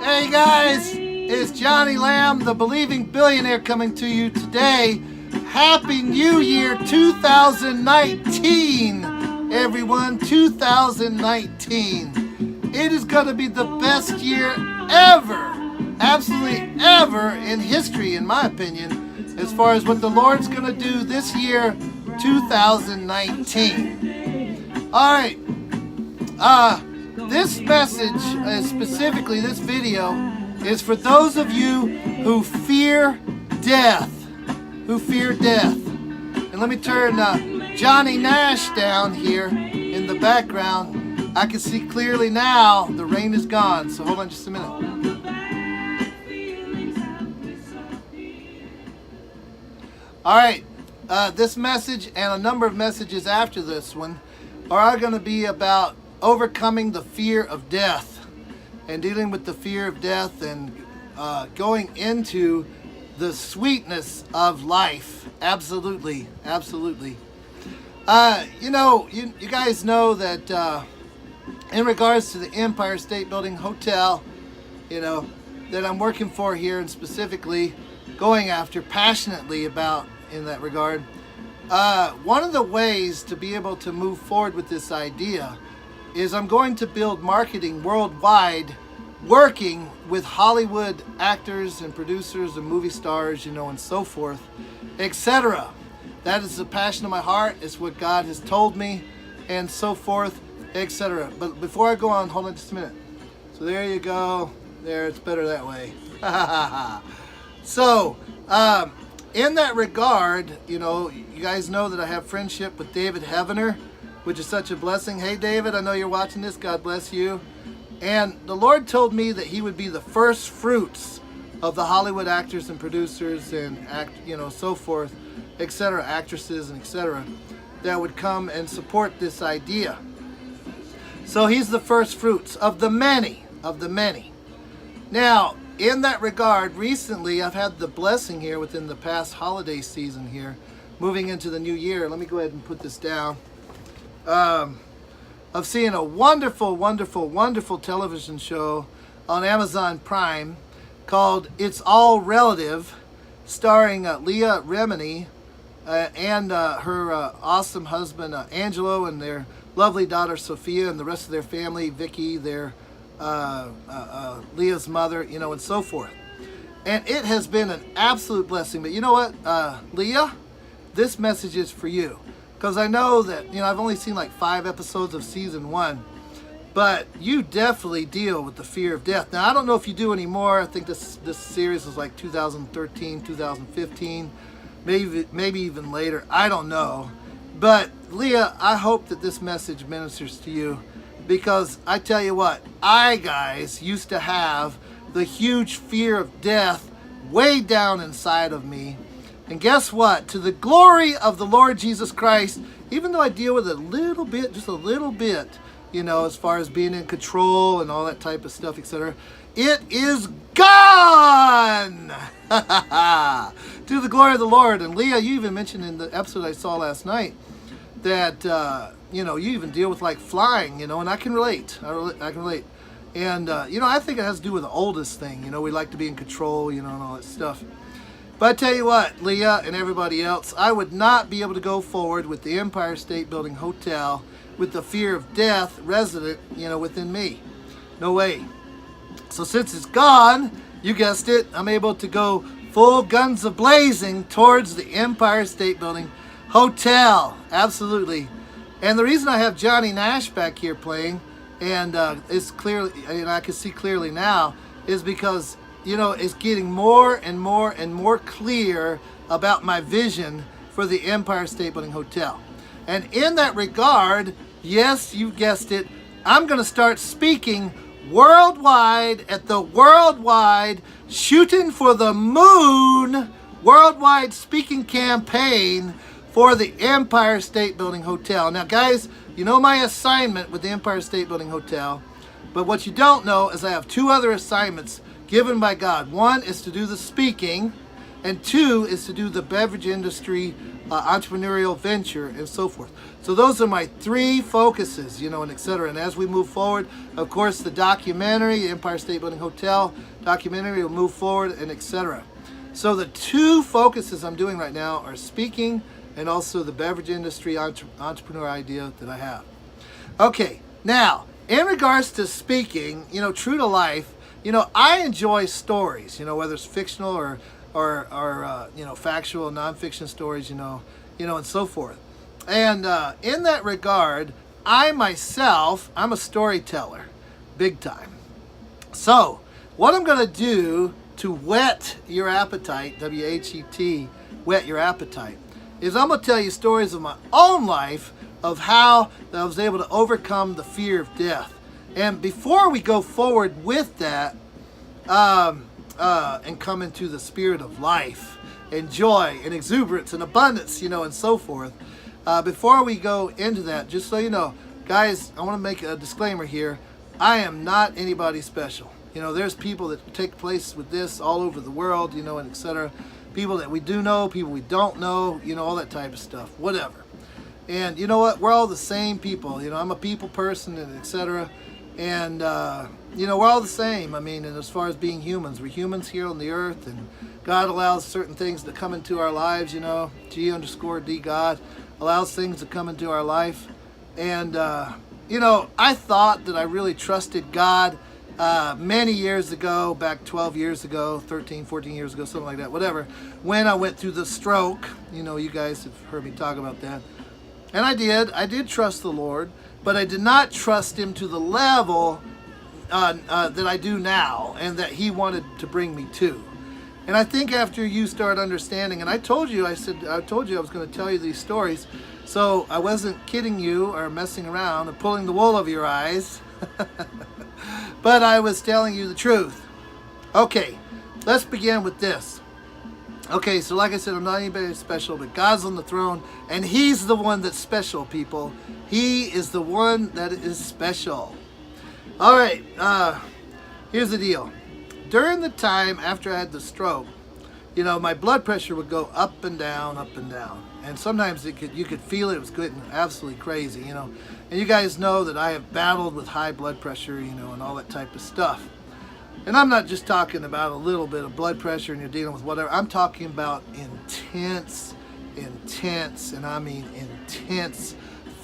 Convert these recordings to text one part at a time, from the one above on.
Hey guys, it's Johnny Lamb, the Believing Billionaire, coming to you today. Happy New Year 2019, everyone, 2019. It is going to be the best year ever, absolutely ever in history, in my opinion, as far as what the Lord's going to do this year, 2019. All right. This message, specifically this video, is for those of you who fear death. And let me turn Johnny Nash down here in the background. I can see clearly now the rain is gone, so hold on just a minute. All right, this message and a number of messages after this one are going to be about overcoming the fear of death and dealing with the fear of death and going into the sweetness of life. Absolutely. You guys know that in regards to the Empire State Building Hotel, that I'm working for here and specifically going after passionately about in that regard, one of the ways to be able to move forward with this idea is I'm going to build marketing worldwide, working with Hollywood actors and producers and movie stars, and so forth, etc. That is the passion of my heart. It's what God has told me, and so forth, etc. But before I go on, hold on just a minute. So there you go. There, it's better that way. So, in that regard, you guys know that I have friendship with David Heavener, which is such a blessing. Hey, David, I know you're watching this. God bless you. And the Lord told me that he would be the first fruits of the Hollywood actors and producers and so forth, etc., actresses and etc., that would come and support this idea. So he's the first fruits of the many. Now, in that regard, recently I've had the blessing here within the past holiday season here, moving into the new year. Let me go ahead and put this down. Of seeing a wonderful television show on Amazon Prime called It's All Relative, starring Leah Remini and her awesome husband Angelo, and their lovely daughter Sophia, and the rest of their family, Vicky, their Leah's mother, and so forth. And it has been an absolute blessing. But you know what, Leah, this message is for you. Because I know that, I've only seen like 5 episodes of season 1, but you definitely deal with the fear of death. Now, I don't know if you do anymore. I think this series was like 2013, 2015, maybe even later. I don't know. But Leah, I hope that this message ministers to you, because I tell you what, guys, used to have the huge fear of death way down inside of me. And guess what? To the glory of the Lord Jesus Christ, even though I deal with it just a little bit, as far as being in control and all that type of stuff, etc., it is gone! To the glory of the Lord. And Leah, you even mentioned in the episode I saw last night that, you even deal with like flying, and I can relate. I can relate. And, I think it has to do with the oldest thing. We like to be in control, and all that stuff. But I tell you what, Leah and everybody else, I would not be able to go forward with the Empire State Building Hotel with the fear of death resident, within me. No way. So since it's gone, you guessed it, I'm able to go full guns a-blazing towards the Empire State Building Hotel. Absolutely. And the reason I have Johnny Nash back here playing, and it's clearly, and I can see clearly now, is because it's getting more and more clear about my vision for the Empire State Building Hotel. And in that regard, yes, you guessed it, I'm going to start speaking worldwide at the worldwide Shooting for the Moon worldwide speaking campaign for the Empire State Building Hotel. Now, guys, my assignment with the Empire State Building Hotel, but what you don't know is I have 2 other assignments given by God. One is to do the speaking, and 2 is to do the beverage industry entrepreneurial venture and so forth. So those are my 3 focuses, and etc. And as we move forward, of course, the documentary, Empire State Building Hotel documentary, will move forward and etc. So the 2 focuses I'm doing right now are speaking and also the beverage industry entrepreneur idea that I have. Okay, now in regards to speaking, true to life, I enjoy stories, whether it's fictional or factual, nonfiction stories, and so forth. And in that regard, I'm a storyteller, big time. So what I'm going to do to whet your appetite, W-H-E-T, whet your appetite, is I'm going to tell you stories of my own life of how I was able to overcome the fear of death. And before we go forward with that, and come into the spirit of life and joy and exuberance and abundance, and so forth, before we go into that, just so you know, guys, I want to make a disclaimer here. I am not anybody special. There's people that take place with this all over the world, and etc. People that we do know, people we don't know, all that type of stuff, whatever. And you know what? We're all the same people. I'm a people person and etc. And, we're all the same. And as far as being humans, we're humans here on the earth, and God allows certain things to come into our lives, G_D God allows things to come into our life. And, I thought that I really trusted God many years ago, back 12 years ago, 13, 14 years ago, something like that, whatever, when I went through the stroke. You guys have heard me talk about that. And I did trust the Lord, but I did not trust Him to the level that I do now and that He wanted to bring me to. And I think after you start understanding, and I told you I was going to tell you these stories, so I wasn't kidding you or messing around or pulling the wool over your eyes, but I was telling you the truth. Okay, let's begin with this. Okay, so like I said, I'm not anybody special, but God's on the throne, and He's the one that's special, people. He is the one that is special. All right, here's the deal. During the time after I had the stroke, my blood pressure would go up and down, up and down. And sometimes you could feel it was getting absolutely crazy, And you guys know that I have battled with high blood pressure, and all that type of stuff. And I'm not just talking about a little bit of blood pressure and you're dealing with whatever. I'm talking about intense, and I mean intense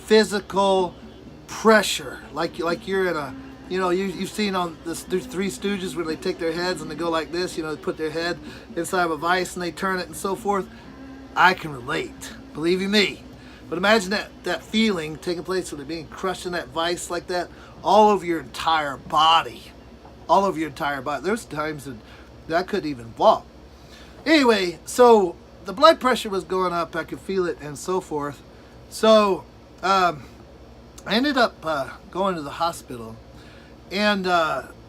physical pressure. Like you're in a, you've seen on the Three Stooges where they take their heads and they go like this, they put their head inside of a vice and they turn it and so forth. I can relate, believe you me. But imagine that feeling taking place with it being crushed in that vice like that, all over your entire body. All over your entire body. There's times that I couldn't even walk. Anyway, so the blood pressure was going up. I could feel it and so forth. So I ended up going to the hospital. And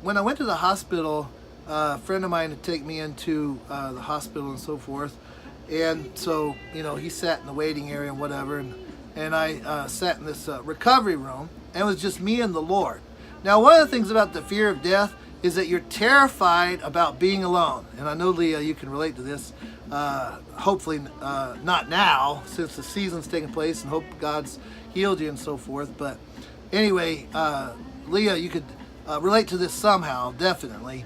when I went to the hospital, a friend of mine had taken me into the hospital and so forth. And so, he sat in the waiting area and whatever. And I sat in this recovery room. And it was just me and the Lord. Now, one of the things about the fear of death is that you're terrified about being alone. And I know, Leah, you can relate to this. Hopefully not now, since the season's taking place, and hope God's healed you and so forth. But anyway, Leah, you could relate to this somehow, definitely.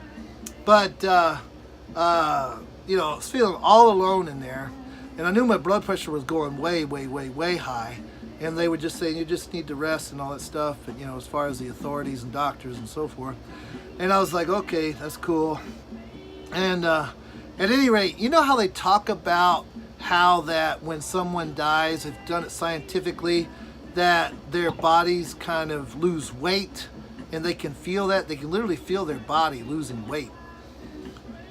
But, I was feeling all alone in there. And I knew my blood pressure was going way, way, way, way high. And they were just saying, you just need to rest and all that stuff. And, as far as the authorities and doctors and so forth. And I was like, okay, that's cool. And at any rate, you know how they talk about how that when someone dies, they've done it scientifically, that their bodies kind of lose weight, and they can feel that. They can literally feel their body losing weight.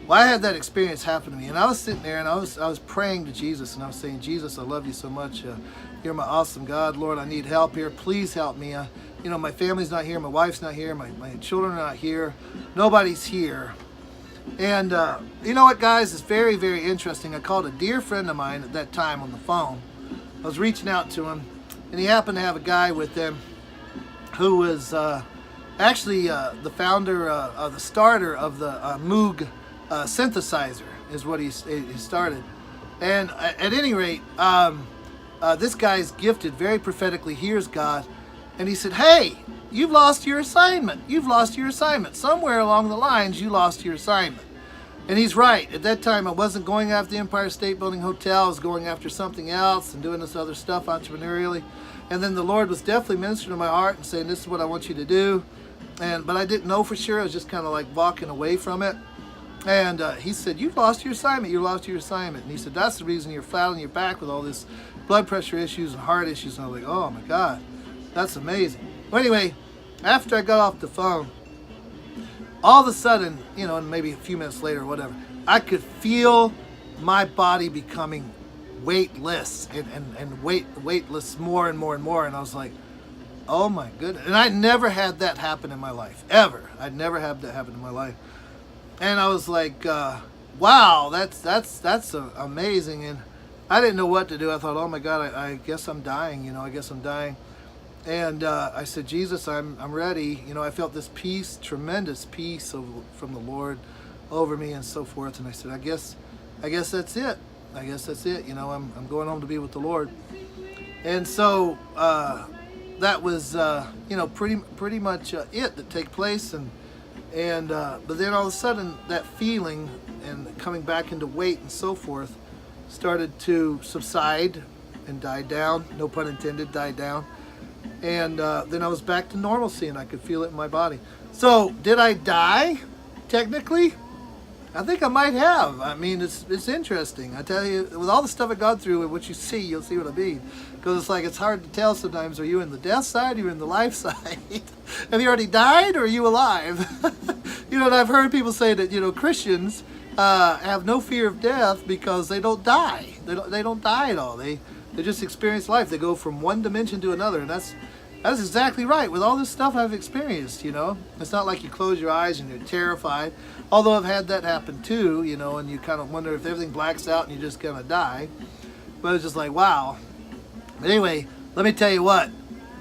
Well, I had that experience happen to me, and I was sitting there, and I was praying to Jesus, and I was saying, Jesus, I love you so much. You're my awesome God. Lord, I need help here. Please help me. My family's not here. My wife's not here. My children are not here. Nobody's here. And you know what, guys? It's very, very interesting. I called a dear friend of mine at that time on the phone. I was reaching out to him, and he happened to have a guy with him who was actually the founder, the starter of the Moog synthesizer. is what he started. And at any rate, this guy's gifted, very prophetically hears God. And he said, hey, you've lost your assignment. You've lost your assignment. Somewhere along the lines, you lost your assignment. And he's right. At that time, I wasn't going after the Empire State Building Hotel. I was going after something else and doing this other stuff entrepreneurially. And then the Lord was definitely ministering to my heart and saying, this is what I want you to do. But I didn't know for sure. I was just kind of like walking away from it. And he said, you've lost your assignment. You lost your assignment. And he said, that's the reason you're flat on your back with all this blood pressure issues and heart issues. And I was like, oh my God, that's amazing. Well, anyway, after I got off the phone, all of a sudden, you know, and maybe a few minutes later or whatever, I could feel my body becoming weightless and weightless more and more and more. And I was like, oh my goodness. And I never had that happen in my life, ever. I'd never had that happen in my life. And I was like, wow, that's amazing. And I didn't know what to do. I thought, oh my God, I guess I'm dying. You know, I guess I'm dying. And I said, Jesus, I'm ready. You know, I felt this peace, tremendous peace from the Lord over me and so forth. And I said, I guess that's it. I guess that's it. You know, I'm going home to be with the Lord. And so that was, you know, pretty much it that take place. And but then all of a sudden, that feeling and coming back into weight and so forth started to subside and die down. No pun intended, died down. And then I was back to normalcy, and I could feel it in my body. So, did I die? Technically, I think I might have. I mean, it's interesting. I tell you, with all the stuff I've gone through and what you see, you'll see what I mean. Because it's like, it's hard to tell sometimes. Are you in the death side? Are you in the life side? Have you already died, or are you alive? You know, and I've heard people say that, you know, Christians have no fear of death because they don't die. They don't die at all. They just experience life. They go from one dimension to another, and that's exactly right. With all this stuff I've experienced, you know, it's not like you close your eyes and you're terrified. Although I've had that happen too, you know, and you kind of wonder if everything blacks out and you just kind of die. But it's just like, wow. But anyway, let me tell you what,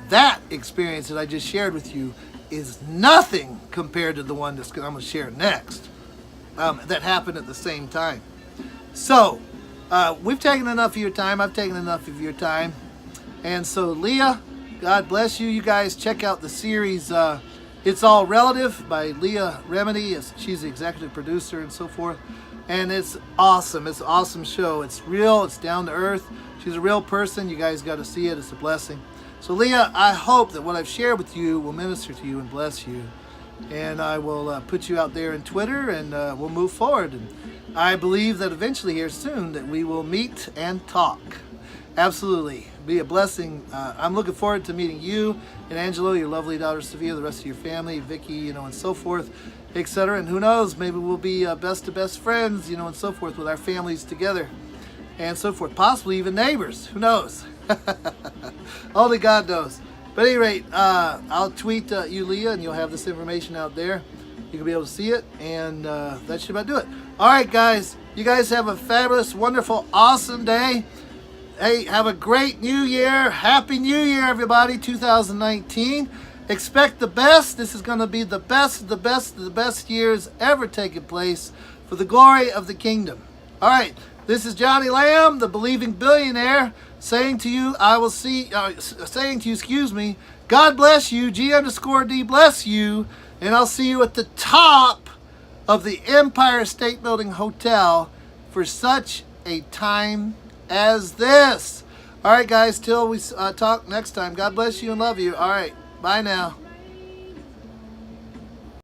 that experience that I just shared with you is nothing compared to the one I'm going to share next. That happened at the same time. So, we've taken enough of your time. I've taken enough of your time. And so, Leah, God bless you. You guys check out the series, It's All Relative by Leah Remini. She's the executive producer and so forth. And it's awesome. It's an awesome show. It's real. It's down to earth. She's a real person. You guys got to see it. It's a blessing. So, Leah, I hope that what I've shared with you will minister to you and bless you. And I will put you out there in Twitter, and we'll move forward. And I believe that eventually here soon that we will meet and talk. Absolutely. Be a blessing. I'm looking forward to meeting you and Angelo, your lovely daughter Sophia, the rest of your family, Vicky, you know, and so forth, etc. And who knows, maybe we'll be best of best friends, you know, and so forth with our families together and so forth. Possibly even neighbors. Who knows? Only God knows. But at any rate, I'll tweet you, Leah, and you'll have this information out there. You can be able to see it, and that should about do it. All right, guys. You guys have a fabulous, wonderful, awesome day. Hey, have a great New Year. Happy New Year, everybody, 2019. Expect the best. This is going to be the best of the best of the best years ever taken place for the glory of the kingdom. All right. This is Johnny Lamb, the believing billionaire, saying to you, excuse me, God bless you, G_D bless you, and I'll see you at the top of the Empire State Building Hotel for such a time as this. All right, guys, till we talk next time. God bless you and love you. All right, bye now.